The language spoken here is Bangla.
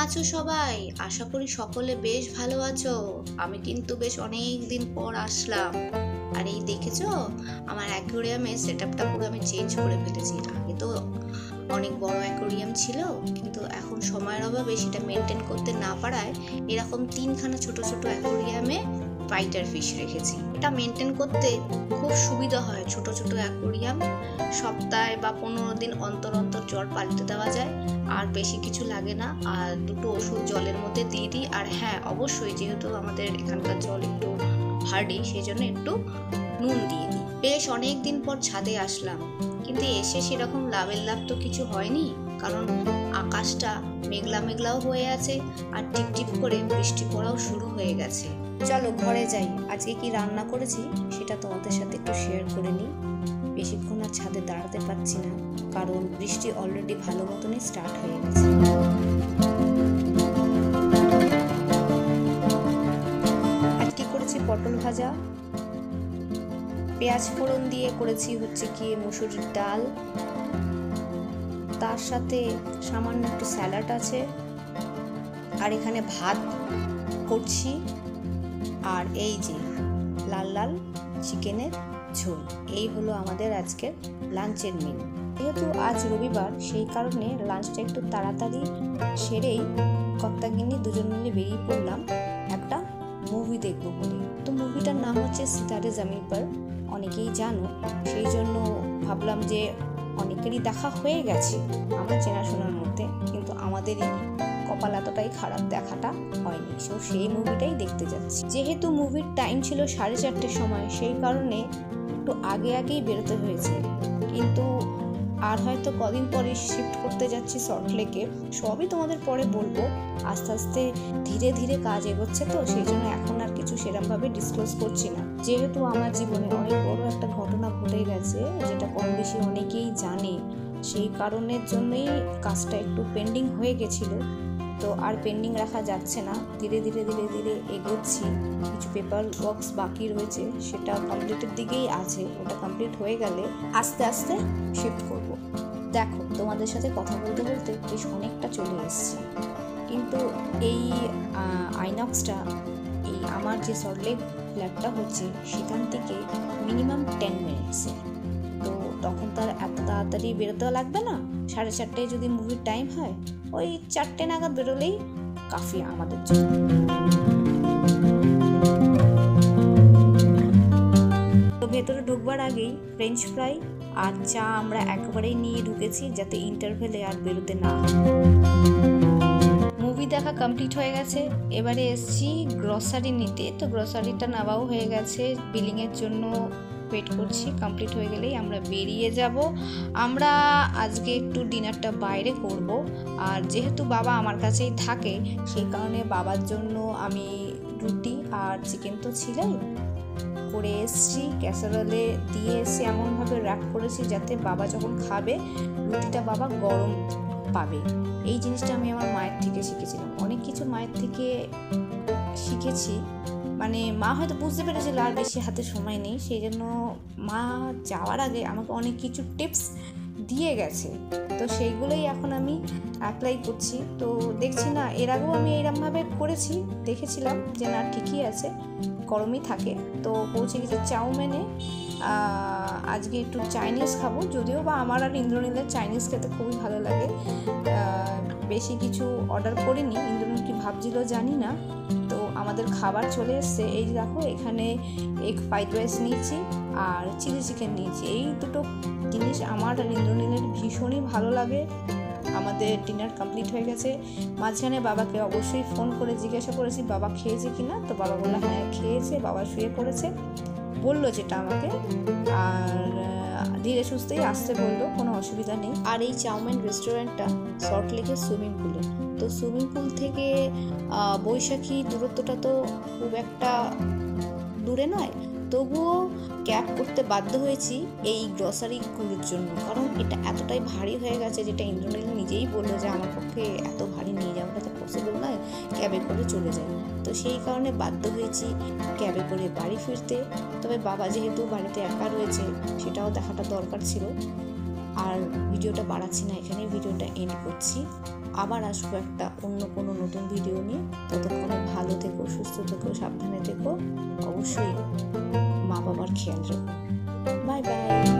আছো সবাই? আশা করি সকলে বেশ ভালো আছো। আমি কিন্তু বেশ অনেক দিন পর আসলাম। আর এই দেখেছো, আমার অ্যাকোয়ারিয়ামের সেটআপটা পুরো আমি চেঞ্জ করে ফেলেছি। আগে তো অনেক বড় অ্যাকোয়ারিয়াম ছিল, কিন্তু এখন সময়ের অভাবে সেটা মেনটেন করতে না পারায় এরকম তিনখানা ছোট ছোট অ্যাকোয়ারিয়ামে ফাইটার ফিশ রেখেছি। এটা মেনটেন করতে খুব সুবিধা হয়। ছোট ছোট অ্যাকোয়ারিয়াম সপ্তাহে বা 15 দিন অন্তর অন্তর জল পাল্টে দেওয়া যায়, আর বেশি কিছু লাগে না। আর দুটো ওষুধ জলের মধ্যে দিয়ে দিই। আর হ্যাঁ, অবশ্যই যেহেতু আমাদের এখানকার জল একটু হার্ডি, সেই জন্য একটু নুন দিয়ে দিই। বেশ অনেক দিন পর ছাদে আসলাম, কিন্তু এসে সেরকম লাভের লাভ তো কিছু হয়নি, কারণ আকাশটা মেঘলা মেঘলাও হয়ে আছে আর টিপটিপ করে বৃষ্টি পড়াও শুরু হয়ে গেছে। চলো ঘরে যাই। আজকে কি রান্না করেছি সেটা তোমাদের সাথে একটু শেয়ার করে নিই। বেশিক্ষণ আর ছাদে দাঁড়াতে পারছি না, কারণ বৃষ্টি অলরেডি ভালো মতনই স্টার্ট হয়ে গেছে। আজকে করেছি পটল ভাজা, পেঁয়াজ ফোড়ন দিয়ে করেছি হচ্ছে কি মুসুরির ডাল, তার সাথে সামান্য একটু স্যালাড আছে, আর এখানে ভাত করছি, আর এই যে লাল লাল চিকেনের ঝোল। এই হলো আমাদের আজকের লাঞ্চের মেনু। যেহেতু আজ রবিবার, সেই কারণে লাঞ্চটা একটু তাড়াতাড়ি সেরেই কর্তাগিন্নি দুজন মিলে বেরিয়ে পড়লাম একটা মুভি দেখবো বলে। তো মুভিটার নাম হচ্ছে সিতারে জামিন পর। অনেকেই জানো, সেই জন্য ভাবলাম যে অনেকেরই দেখা হয়ে গেছে আমার চেনাশোনার মধ্যে, কিন্তু আমাদেরই কপাল এতটাই খারাপ, দেখাটা হয়নি। সেই মুভিটাই দেখতে যাচ্ছি। যেহেতু মুভির টাইম ছিল 4:30 সময়, সেই কারণে একটু আগেই বেরোতে হয়েছে। কিন্তু আর হয়তো কদিন পরে শিফট করতে যাচ্ছি সল্টলেকে, সবই তোমাদের পরে বলবো। আস্তে আস্তে ধীরে ধীরে কাজ এগোচ্ছে, তো সেই জন্য এখন আর কিছু সেরকমভাবে ডিসক্লোজ করছি না। যেহেতু আমার জীবনে অনেক বড় একটা ঘটনা ঘটে গেছে, যেটা কম বেশি অনেকেই জানে, সেই কারণের জন্যই কাজটা একটু পেন্ডিং হয়ে গেছিলো। তো আর পেন্ডিং রাখা যাচ্ছে না, ধীরে ধীরে এগোচ্ছি। কিছু পেপার ওয়ার্কস বাকি রয়েছে, সেটা কমপ্লিটের দিকেই আছে। ওটা কমপ্লিট হয়ে গেলে আস্তে আস্তে শিফট করব। দেখো, তোমাদের সাথে কথা বলতে বলতে বেশ অনেকটা চলে এসেছি, কিন্তু এই আইনক্সটা, এই আমার যে সল্টলেক ফ্ল্যাটটা হচ্ছে, সেখান থেকে মিনিমাম 10 মিনিটসে। তো তখন তার এত তাড়াতাড়ি বেরোতেও লাগবে না। 4:30 যদি মুভির টাইম হয়, ওই 4টে নাগাদ বেরোলেই কাফি আমাদের জন্য। তো ভেতরে ঢুকবার আগেই ফ্রেঞ্চ ফ্রাই আর চা আমরা একেবারেই নিয়ে ঢুকেছি, যাতে ইন্টারভেলে আর বেরোতে না হয়। মুভি দেখা কমপ্লিট হয়ে গেছে, এবারে এসছি গ্রসারি নিতে। তো গ্রসারিটা নেওয়াও হয়ে গেছে, বিলিংয়ের জন্য ওয়েট করছি। কমপ্লিট হয়ে গেলেই আমরা বেরিয়ে যাব। আমরা আজকে একটু ডিনারটা বাইরে করব, আর যেহেতু বাবা আমার কাছেই থাকে, সেই কারণে বাবার জন্য আমি রুটি আর চিকেন তো ছিলই করে এসছি। ক্যাসারোলে দিয়ে এসে এমনভাবে র্যাপ করেছি যাতে বাবা যখন খাবে, রুটিটা বাবা গরম পাবে। এই জিনিসটা আমি আমার মায়ের থেকে শিখেছিলাম। অনেক কিছু মায়ের থেকে শিখেছি, মানে মা হয়তো বুঝতে পেরেছিল আর বেশি হাতে সময় নেই, সেই জন্য মা যাওয়ার আগে আমাকে অনেক কিছু টিপস দিয়ে গেছে। তো সেইগুলোই এখন আমি অ্যাপ্লাই করছি। তো দেখছি না, এর আগেও আমি এরকমভাবে করেছি, দেখেছিলাম যে না ঠিকই আছে, গরমই থাকে। তো পৌঁছে গেছে চাউমিনে। আজকে একটু চাইনিজ খাবো, যদিও বা আমার আর ইন্দ্রনীলের চাইনিজ খেতে খুবই ভালো লাগে। বেশি কিছু অর্ডার করিনি, ইন্দ্রনীল কি ভাবছিল জানি না। তো আমাদের খাবার চলে এসছে। এই দেখো, এখানে এগ ফ্রাইড রাইস নিয়েছি আর চিলি চিকেন নিয়েছি। এই দুটো জিনিস আমার আর ইন্দ্রনীলের ভীষণই ভালো লাগে। আমাদের ডিনার কমপ্লিট হয়ে গেছে। মাঝখানে বাবাকে অবশ্যই ফোন করে জিজ্ঞাসা করেছি বাবা খেয়েছে কিনা। তো বাবা বললো হ্যাঁ খেয়েছে, বাবা শুয়ে পড়েছে বললো যেটা আমাকে, আর ধীরে সুস্থেই আসতে বললো, কোনো অসুবিধা নেই। আর এই চাউমিন রেস্টুরেন্টটা সল্টলেকের সুইমিং পুলে। তো সুইমিং পুল থেকে বৈশাখী দূরত্বটা তো খুব একটা দূরে নয়, তবুও ক্যাব করতে বাধ্য হয়েছি এই গ্রসারিগুলোর জন্য, কারণ এটা এতটাই ভারী হয়ে গেছে, যেটা ইন্দ্রনীল নিজেই বললো যে আমার পক্ষে এত ভারী নিয়ে যাওয়াটা তো পসিবল নয়, ক্যাবে করে চলে যায়। তো সেই কারণে বাধ্য হয়েছি ক্যাবে করে বাড়ি ফিরতে। তবে বাবা যেহেতু বাড়িতে একা রয়েছে, সেটাও দেখাটা দরকার ছিল। আর ভিডিওটা বাড়াচ্ছি না, এখানে ভিডিওটা এন্ড করছি। আবার আসবো একটা অন্য কোনো নতুন ভিডিও নিয়ে। ততক্ষণে ভালো থেকো, সুস্থ থেকো, সাবধানে থেকো, অবশ্যই মা বাবার খেয়াল রেখো। Bye bye.